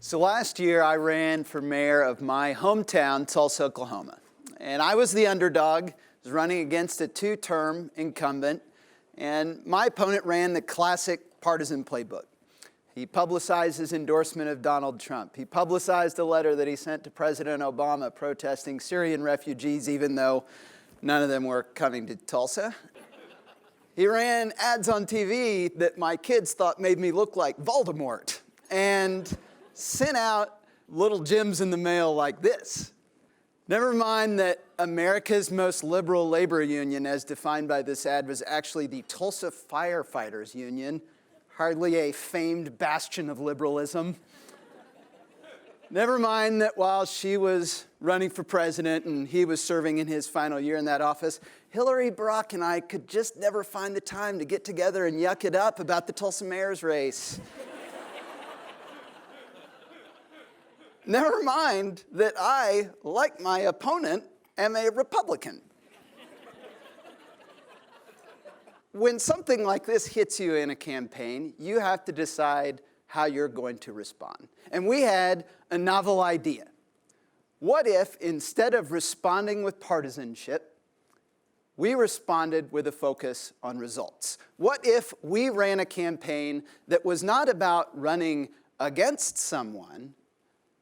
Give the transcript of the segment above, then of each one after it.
So last year I ran for mayor of my hometown, Tulsa, Oklahoma. And I was the underdog, was running against a two-term incumbent, and my opponent ran the classic partisan playbook. He publicized his endorsement of Donald Trump. He publicized a letter that he sent to President Obama protesting Syrian refugees, even though none of them were coming to Tulsa. He ran ads on TV that my kids thought made me look like Voldemort, and sent out little gems in the mail like this. Never mind that America's most liberal labor union, as defined by this ad, was actually the Tulsa Firefighters Union, hardly a famed bastion of liberalism. Never mind that while she was running for president and he was serving in his final year in that office, Hillary, Barack, and I could just never find the time to get together and yuck it up about the Tulsa mayor's race. Never mind that I, like my opponent, am a Republican. When something like this hits you in a campaign, you have to decide how you're going to respond. And we had a novel idea. What if, instead of responding with partisanship, we responded with a focus on results? What if we ran a campaign that was not about running against someone,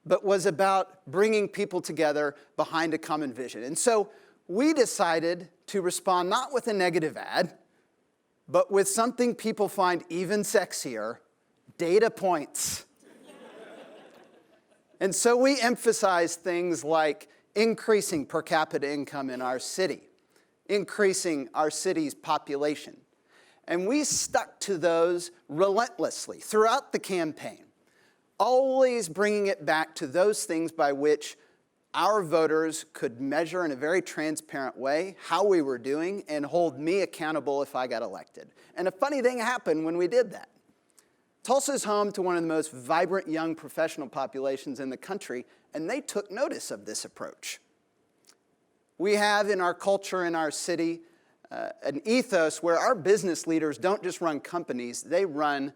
but was about bringing people together behind a common vision? And so we decided to respond not with a negative ad, but with something people find even sexier: data points. And so we emphasized things like increasing per capita income in our city, increasing our city's population. And we stuck to those relentlessly throughout the campaign, always bringing it back to those things by which our voters could measure in a very transparent way how we were doing and hold me accountable if I got elected. And a funny thing happened when we did that. Tulsa is home to one of the most vibrant young professional populations in the country, and they took notice of this approach. We have in our culture, in our city, an ethos where our business leaders don't just run companies, they run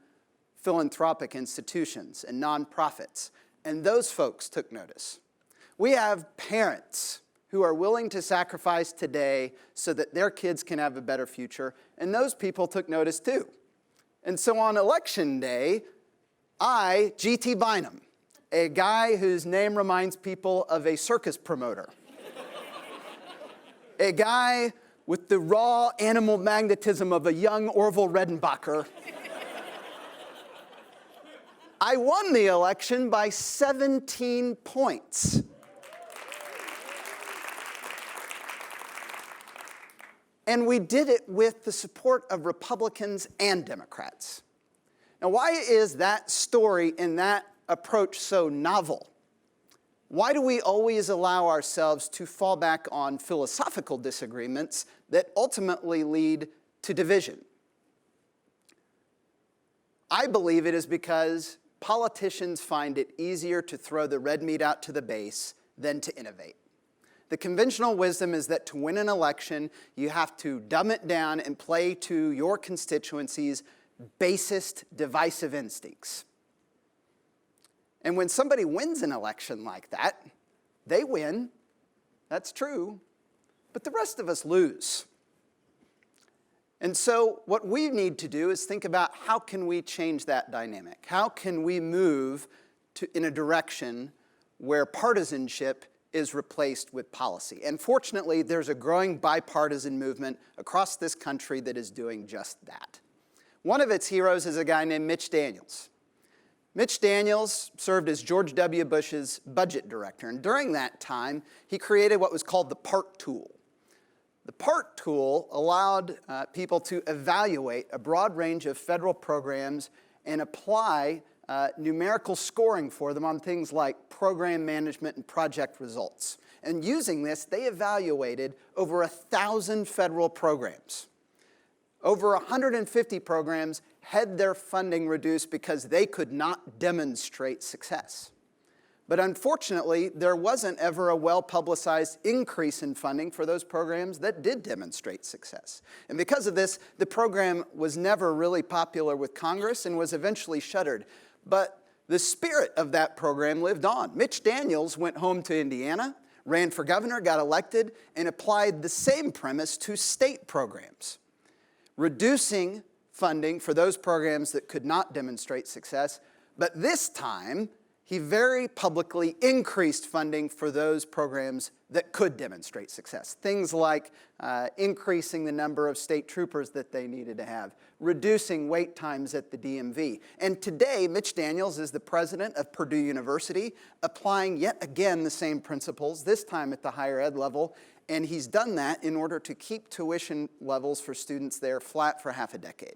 philanthropic institutions and nonprofits, and those folks took notice. We have parents who are willing to sacrifice today so that their kids can have a better future, and those people took notice too. And so on election day, I, G.T. Bynum, a guy whose name reminds people of a circus promoter, a guy with the raw animal magnetism of a young Orville Redenbacher, I won the election by 17 points. And we did it with the support of Republicans and Democrats. Now, why is that story and that approach so novel? Why do we always allow ourselves to fall back on philosophical disagreements that ultimately lead to division? I believe it is because politicians find it easier to throw the red meat out to the base than to innovate. The conventional wisdom is that to win an election, you have to dumb it down and play to your constituency's basest divisive instincts. And when somebody wins an election like that, they win, that's true, but the rest of us lose. And so what we need to do is think about how can we change that dynamic? How can we move in a direction where partisanship is replaced with policy? And fortunately, there's a growing bipartisan movement across this country that is doing just that. One of its heroes is a guy named Mitch Daniels. Mitch Daniels served as George W. Bush's budget director, and during that time, he created what was called the PART tool. The PART tool allowed people to evaluate a broad range of federal programs and apply numerical scoring for them on things like program management and project results. And using this, they evaluated over 1,000 federal programs. Over 150 programs had their funding reduced because they could not demonstrate success. But unfortunately, there wasn't ever a well-publicized increase in funding for those programs that did demonstrate success. And because of this, the program was never really popular with Congress and was eventually shuttered. But the spirit of that program lived on. Mitch Daniels went home to Indiana, ran for governor, got elected, and applied the same premise to state programs, reducing funding for those programs that could not demonstrate success. But this time, he very publicly increased funding for those programs that could demonstrate success. Things like increasing the number of state troopers that they needed to have, reducing wait times at the DMV. And today, Mitch Daniels is the president of Purdue University, applying yet again the same principles, this time at the higher ed level. And he's done that in order to keep tuition levels for students there flat for half a decade.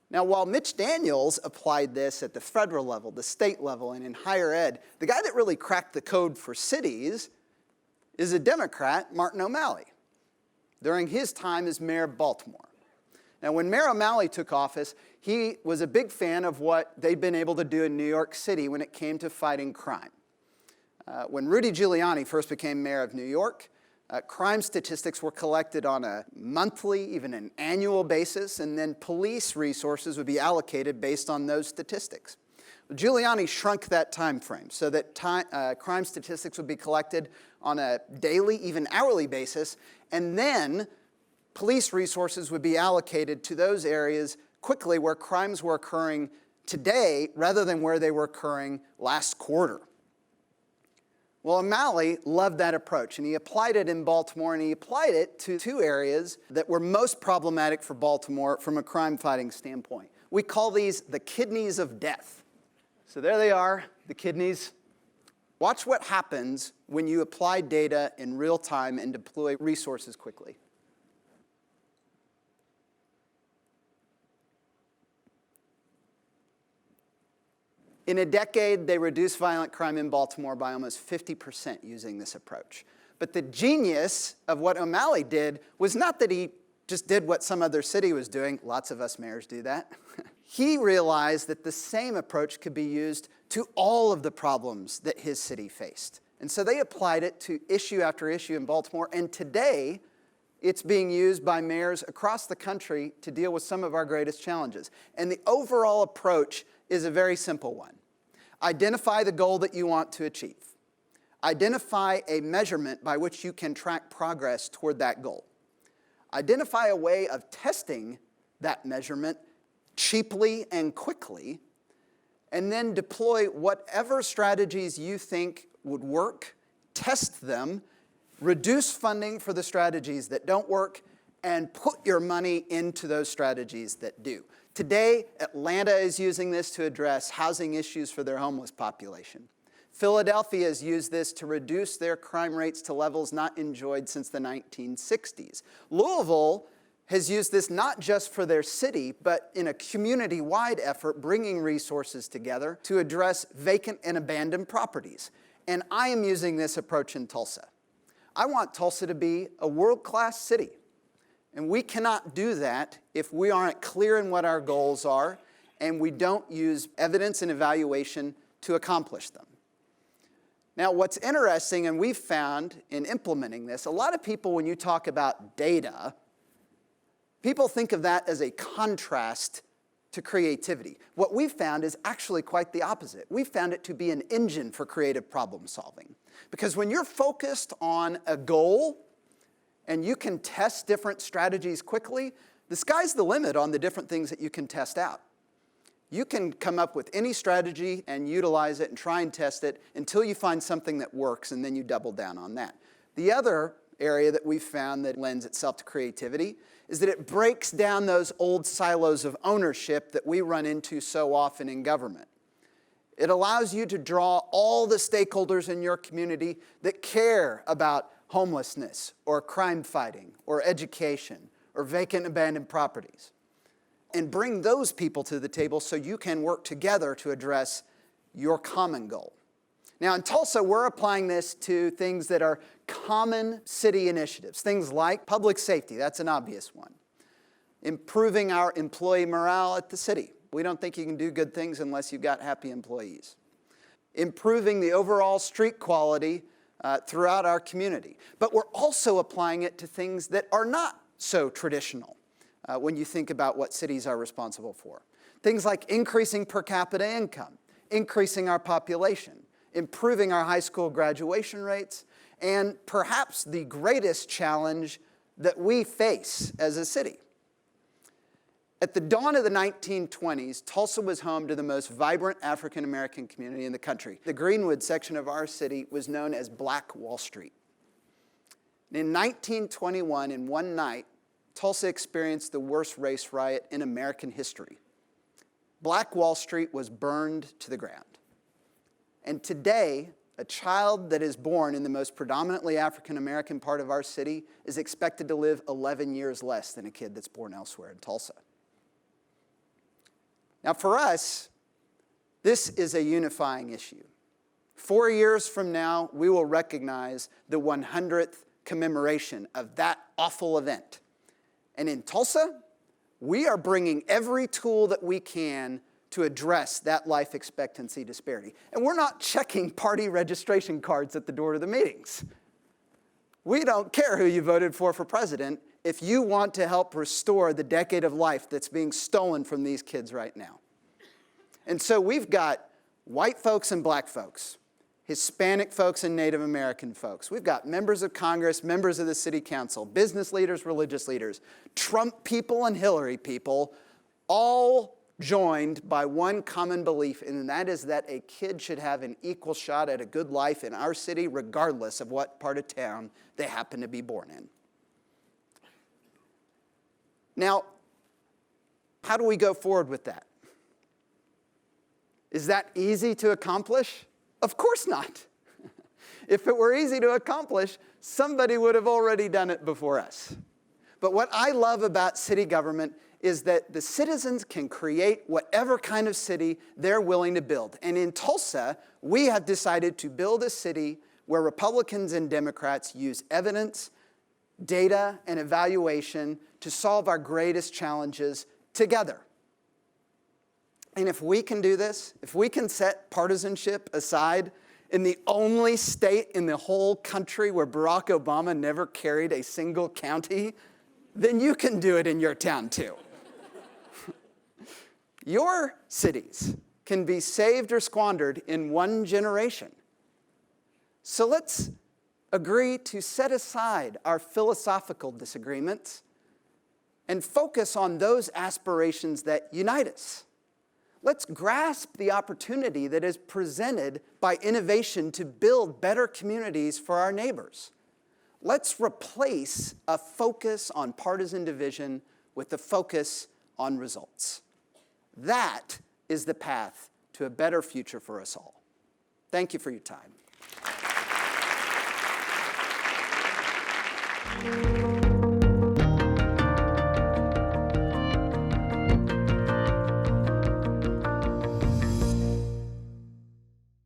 Now, while Mitch Daniels applied this at the federal level, the state level, and in higher ed, the guy that really cracked the code for cities is a Democrat, Martin O'Malley, during his time as mayor of Baltimore. Now, when Mayor O'Malley took office, he was a big fan of what they'd been able to do in New York City when it came to fighting crime. When Rudy Giuliani first became mayor of New York, crime statistics were collected on a monthly, even an annual basis, and then police resources would be allocated based on those statistics. Giuliani shrunk that time frame so that crime statistics would be collected on a daily, even hourly basis, and then police resources would be allocated to those areas quickly where crimes were occurring today rather than where they were occurring last quarter. Well, O'Malley loved that approach, and he applied it in Baltimore, and he applied it to two areas that were most problematic for Baltimore from a crime-fighting standpoint. We call these the kidneys of death. So there they are, the kidneys. Watch what happens when you apply data in real time and deploy resources quickly. In a decade, they reduced violent crime in Baltimore by almost 50% using this approach. But the genius of what O'Malley did was not that he just did what some other city was doing. Lots of us mayors do that. He realized that the same approach could be used to all of the problems that his city faced. And so they applied it to issue after issue in Baltimore. And today, it's being used by mayors across the country to deal with some of our greatest challenges. And the overall approach is a very simple one. Identify the goal that you want to achieve. Identify a measurement by which you can track progress toward that goal. Identify a way of testing that measurement cheaply and quickly, and then deploy whatever strategies you think would work, test them, reduce funding for the strategies that don't work, and put your money into those strategies that do. Today, Atlanta is using this to address housing issues for their homeless population. Philadelphia has used this to reduce their crime rates to levels not enjoyed since the 1960s. Louisville has used this not just for their city, but in a community-wide effort, bringing resources together to address vacant and abandoned properties. And I am using this approach in Tulsa. I want Tulsa to be a world-class city. And we cannot do that if we aren't clear in what our goals are and we don't use evidence and evaluation to accomplish them. Now, what's interesting, and we've found in implementing this, a lot of people, when you talk about data, people think of that as a contrast to creativity. What we've found is actually quite the opposite. We've found it to be an engine for creative problem solving. Because when you're focused on a goal, and you can test different strategies quickly, the sky's the limit on the different things that you can test out. You can come up with any strategy and utilize it and try and test it until you find something that works, and then you double down on that. The other area that we've found that lends itself to creativity is that it breaks down those old silos of ownership that we run into so often in government. It allows you to draw all the stakeholders in your community that care about homelessness, or crime fighting, or education, or vacant and abandoned properties, and bring those people to the table so you can work together to address your common goal. Now, in Tulsa, we're applying this to things that are common city initiatives, things like public safety, that's an obvious one. Improving our employee morale at the city. We don't think you can do good things unless you've got happy employees. Improving the overall street quality throughout our community. But we're also applying it to things that are not so traditional when you think about what cities are responsible for. Things like increasing per capita income, increasing our population, improving our high school graduation rates, and perhaps the greatest challenge that we face as a city. At the dawn of the 1920s, Tulsa was home to the most vibrant African American community in the country. The Greenwood section of our city was known as Black Wall Street. In 1921, in one night, Tulsa experienced the worst race riot in American history. Black Wall Street was burned to the ground. And today, a child that is born in the most predominantly African American part of our city is expected to live 11 years less than a kid that's born elsewhere in Tulsa. Now for us, this is a unifying issue. 4 years from now, we will recognize the 100th commemoration of that awful event. And in Tulsa, we are bringing every tool that we can to address that life expectancy disparity. And we're not checking party registration cards at the door to the meetings. We don't care who you voted for president if you want to help restore the decade of life that's being stolen from these kids right now. And so we've got white folks and black folks, Hispanic folks and Native American folks. We've got members of Congress, members of the city council, business leaders, religious leaders, Trump people and Hillary people, all joined by one common belief, and that is that a kid should have an equal shot at a good life in our city, regardless of what part of town they happen to be born in. Now, how do we go forward with that? Is that easy to accomplish? Of course not. If it were easy to accomplish, somebody would have already done it before us. But what I love about city government is that the citizens can create whatever kind of city they're willing to build. And in Tulsa, we have decided to build a city where Republicans and Democrats use evidence, data, and evaluation to solve our greatest challenges together. And if we can do this, if we can set partisanship aside in the only state in the whole country where Barack Obama never carried a single county, then you can do it in your town too. Your cities can be saved or squandered in one generation. So let's agree to set aside our philosophical disagreements and focus on those aspirations that unite us. Let's grasp the opportunity that is presented by innovation to build better communities for our neighbors. Let's replace a focus on partisan division with a focus on results. That is the path to a better future for us all. Thank you for your time.